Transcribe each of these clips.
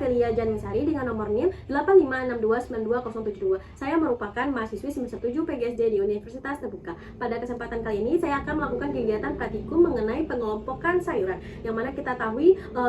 Afelia Janisari dengan nomor NIM 856292072. Saya merupakan mahasiswi semester 7 PGSD di Universitas Terbuka. Pada kesempatan kali ini saya akan melakukan kegiatan praktikum mengenai pengelompokan sayuran, yang mana kita tahu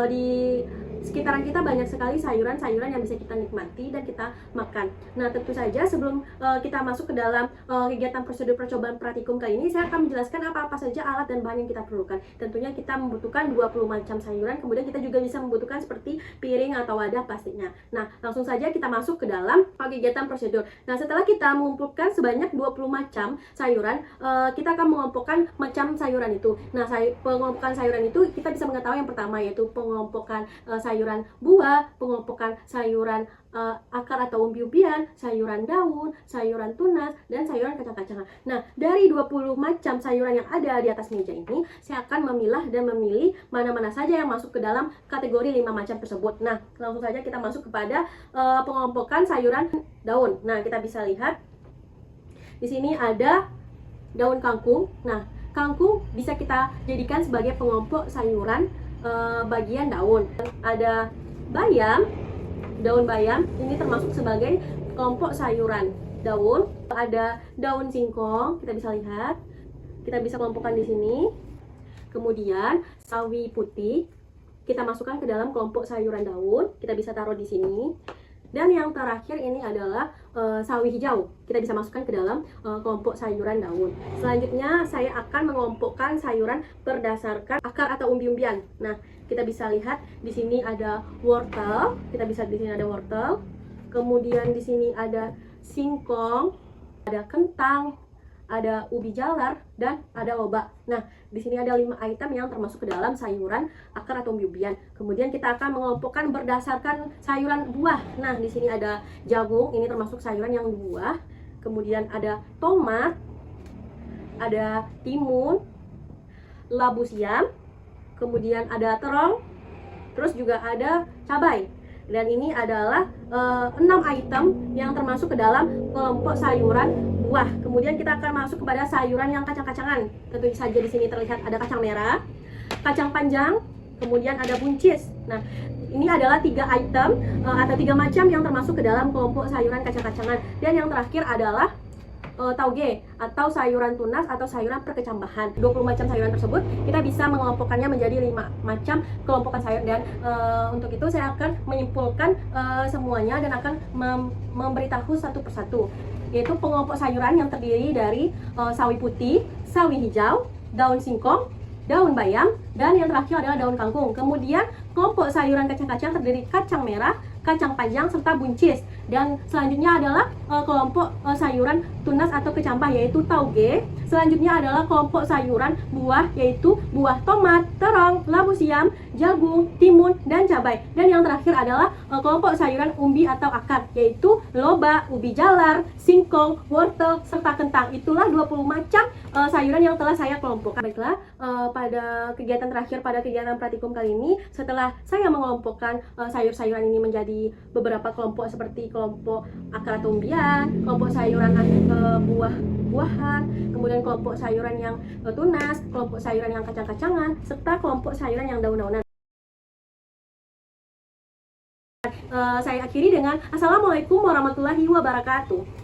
di sekitaran kita banyak sekali sayuran-sayuran yang bisa kita nikmati dan kita makan. Nah, tentu saja sebelum kita masuk ke dalam kegiatan prosedur percobaan praktikum kali ini, saya akan menjelaskan apa-apa saja alat dan bahan yang kita perlukan. Tentunya kita membutuhkan 20 macam sayuran, kemudian kita juga bisa membutuhkan seperti piring atau wadah pastinya. Nah, langsung saja kita masuk ke dalam kegiatan prosedur. Nah, setelah kita mengumpulkan sebanyak 20 macam sayuran, kita akan mengelompokkan macam sayuran itu. Nah, pengelompokan sayuran itu kita bisa mengetahui yang pertama yaitu pengelompokan sayuran buah, pengelompokan sayuran akar atau umbi-umbian, sayuran daun, sayuran tunas, dan sayuran kacang-kacangan. Nah, dari 20 macam sayuran yang ada di atas meja ini, saya akan memilah dan memilih mana-mana saja yang masuk ke dalam kategori 5 macam tersebut. Nah, langsung saja kita masuk kepada pengelompokan sayuran daun. Nah, kita bisa lihat di sini ada daun kangkung. Nah, kangkung bisa kita jadikan sebagai pengelompok sayuran bagian daun. Ada bayam, daun bayam ini termasuk sebagai kelompok sayuran daun. Ada daun singkong, kita bisa lihat, kita bisa kelompokkan di sini. Kemudian sawi putih kita masukkan ke dalam kelompok sayuran daun, kita bisa taruh di sini. Dan yang terakhir ini adalah sawi hijau, kita bisa masukkan ke dalam kelompok sayuran daun. Selanjutnya saya akan mengelompokkan sayuran berdasarkan akar atau umbi-umbian. Nah, kita bisa lihat di sini ada wortel, kita bisa di sini ada wortel. Kemudian di sini ada singkong, ada kentang, ada ubi jalar, dan ada lobak. Nah, di sini ada 5 item yang termasuk ke dalam sayuran akar atau umbi-umbian. Kemudian kita akan mengelompokkan berdasarkan sayuran buah. Nah, di sini ada jagung, ini termasuk sayuran yang buah. Kemudian ada tomat, ada timun, labu siam, kemudian ada terong, terus juga ada cabai. Dan ini adalah 6 item yang termasuk ke dalam kelompok sayuran buah. Kemudian kita akan masuk kepada sayuran yang kacang-kacangan. Tentu saja di sini terlihat ada kacang merah, kacang panjang, kemudian ada buncis. Nah, ini adalah 3 item atau 3 macam yang termasuk ke dalam kelompok sayuran kacang-kacangan. Dan yang terakhir adalah tauge atau sayuran tunas atau sayuran perkecambahan. 20 macam sayuran tersebut kita bisa mengelompokkannya menjadi 5 macam kelompokan sayur. Dan untuk itu saya akan menyimpulkan semuanya dan akan memberitahu satu persatu, yaitu pengelompok sayuran yang terdiri dari sawi putih, sawi hijau, daun singkong, daun bayam, dan yang terakhir adalah daun kangkung. Kemudian kelompok sayuran kacang-kacang terdiri kacang merah, kacang panjang, serta buncis. Dan selanjutnya adalah kelompok sayuran tunas atau kecambah yaitu tauge. Selanjutnya adalah kelompok sayuran buah yaitu buah tomat, terong, labu siam, jagung, timun, dan cabai. Dan yang terakhir adalah kelompok sayuran umbi atau akar yaitu lobak, ubi jalar, singkong, wortel, serta kentang. Itulah 20 macam sayuran yang telah saya kelompokkan. Baiklah, pada kegiatan terakhir pada kegiatan praktikum kali ini, setelah saya mengelompokkan sayur-sayuran ini menjadi beberapa kelompok seperti kelompok akar atau umbian, kelompok sayuran buah-buahan, kemudian kelompok sayuran yang tunas, kelompok sayuran yang kacang-kacangan, serta kelompok sayuran yang daun-daunan. Saya akhiri dengan Assalamualaikum warahmatullahi wabarakatuh.